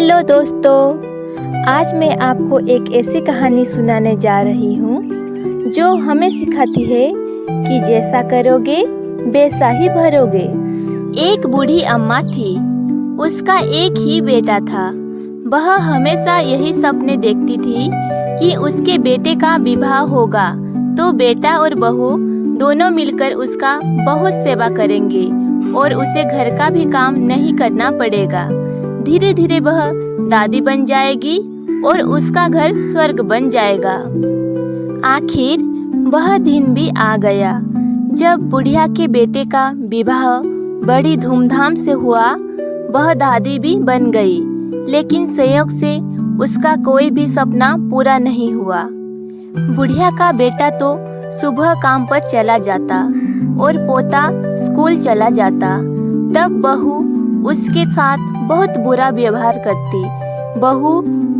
Hello दोस्तों, आज मैं आपको एक ऐसी कहानी सुनाने जा रही हूँ जो हमें सिखाती है कि जैसा करोगे वैसा ही भरोगे। एक बूढ़ी अम्मा थी। उसका एक ही बेटा था। वह हमेशा यही सपने देखती थी कि उसके बेटे का विवाह होगा तो बेटा और बहू दोनों मिलकर उसका बहुत सेवा करेंगे और उसे घर का भी काम नहीं करना पड़ेगा। धीरे धीरे वह दादी बन जाएगी और उसका घर स्वर्ग बन जाएगा। आखिर वह दिन भी आ गया जब बुढ़िया के बेटे का विवाह बड़ी धूमधाम से हुआ। वह दादी भी बन गई, लेकिन संयोग से उसका कोई भी सपना पूरा नहीं हुआ। बुढ़िया का बेटा तो सुबह काम पर चला जाता और पोता स्कूल चला जाता। तब बहू उसके साथ बहुत बुरा व्यवहार करती। बहू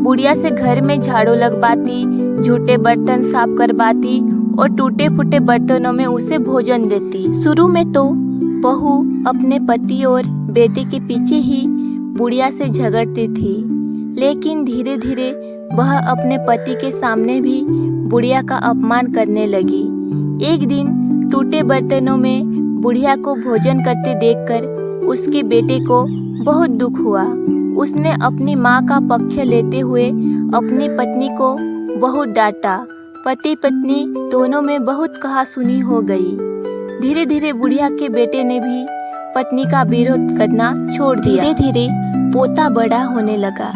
बुढ़िया से घर में झाड़ू लगवाती, झूठे बर्तन साफ करवाती और टूटे फूटे बर्तनों में उसे भोजन देती। शुरू में तो बहू अपने पति और बेटे के पीछे ही बुढ़िया से झगड़ती थी, लेकिन धीरे धीरे वह अपने पति के सामने भी बुढ़िया का अपमान करने लगी। एक दिन टूटे बर्तनों में बुढ़िया को भोजन करते देखकर उसके बेटे को बहुत दुख हुआ। उसने अपनी माँ का पक्ष लेते हुए अपनी पत्नी को बहुत डांटा। पति पत्नी दोनों में बहुत कहासुनी हो गई। धीरे धीरे बुढ़िया के बेटे ने भी पत्नी का विरोध करना छोड़ दिया। धीरे धीरे पोता बड़ा होने लगा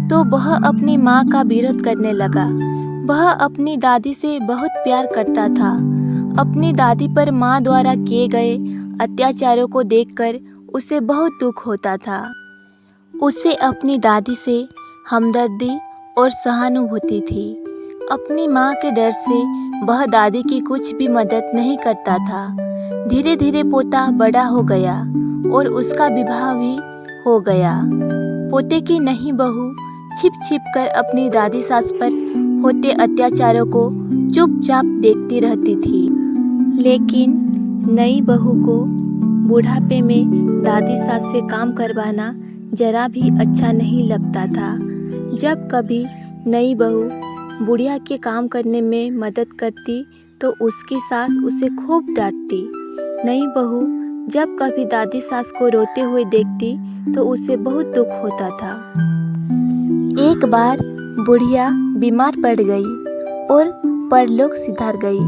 तो वह अपनी माँ का विरोध करने लगा। वह अपनी दादी से बहुत प्यार करता था। अपनी दादी पर माँ द्वारा किए गए अत्याचारों को देखकर उसे बहुत दुख होता था। उसे अपनी दादी से हमदर्दी और सहानुभूति थी। अपनी माँ के डर से वह दादी की कुछ भी मदद नहीं करता था। धीरे धीरे पोता बड़ा हो गया और उसका विवाह भी हो गया। पोते की नई बहू छिप छिप कर अपनी दादी सास पर होते अत्याचारों को चुपचाप देखती रहती थी। लेकिन नई बहू को बुढ़ापे में दादी सास से काम करवाना जरा भी अच्छा नहीं लगता था। जब कभी नई बहू बुढ़िया के काम करने में मदद करती तो उसकी सास उसे खूब डांटती। नई बहू जब कभी दादी सास को रोते हुए देखती तो उसे बहुत दुख होता था। एक बार बुढ़िया बीमार पड़ गई और परलोक सिधार गई।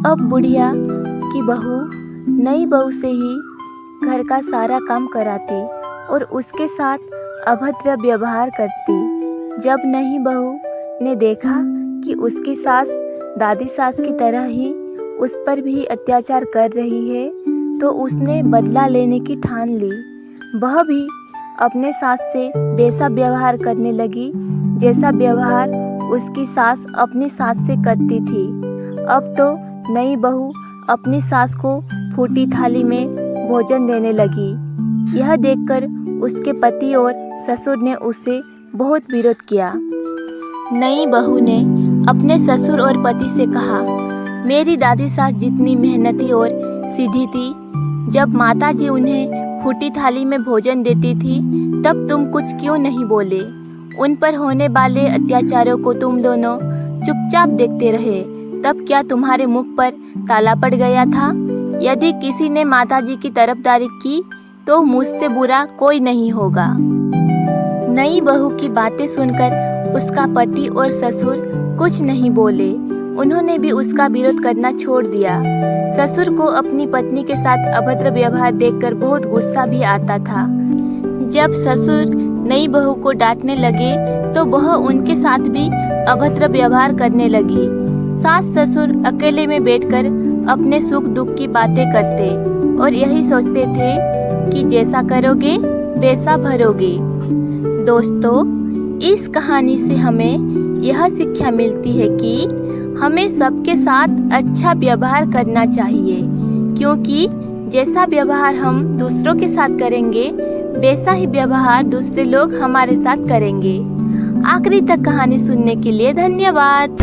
अब बुढ़िया की बहू नई बहू से ही घर का सारा काम कराती और उसके साथ अभद्र व्यवहार करती। जब नई बहू ने देखा कि उसकी सास दादी सास की तरह ही उस पर भी अत्याचार कर रही है तो उसने बदला लेने की ठान ली। वह भी अपने सास से वैसा व्यवहार करने लगी जैसा व्यवहार उसकी सास अपनी सास से करती थी। अब तो नई बहू अपनी सास को फूटी थाली में भोजन देने लगी। यह देखकर उसके पति और ससुर ने उसे बहुत विरोध किया। नई बहू ने अपने ससुर और पति से कहा, मेरी दादी सास जितनी मेहनती और सीधी थी, जब माताजी उन्हें फूटी थाली में भोजन देती थी तब तुम कुछ क्यों नहीं बोले? उन पर होने वाले अत्याचारों को तुम दोनों चुपचाप देखते रहे, तब क्या तुम्हारे मुख पर ताला पड़ गया था? यदि किसी ने माताजी की तरफदारी की तो मुझसे बुरा कोई नहीं होगा। नई बहू की बातें सुनकर उसका पति और ससुर कुछ नहीं बोले। उन्होंने भी उसका विरोध करना छोड़ दिया। ससुर को अपनी पत्नी के साथ अभद्र व्यवहार देखकर बहुत गुस्सा भी आता था। जब ससुर नई बहू को डांटने लगे तो वह उनके साथ भी अभद्र व्यवहार करने लगी। सास ससुर अकेले में बैठकर अपने सुख दुख की बातें करते और यही सोचते थे कि जैसा करोगे वैसा भरोगे। दोस्तों, इस कहानी से हमें यह शिक्षा मिलती है कि हमें सबके साथ अच्छा व्यवहार करना चाहिए, क्योंकि जैसा व्यवहार हम दूसरों के साथ करेंगे वैसा ही व्यवहार दूसरे लोग हमारे साथ करेंगे। आखिरी तक कहानी सुनने के लिए धन्यवाद।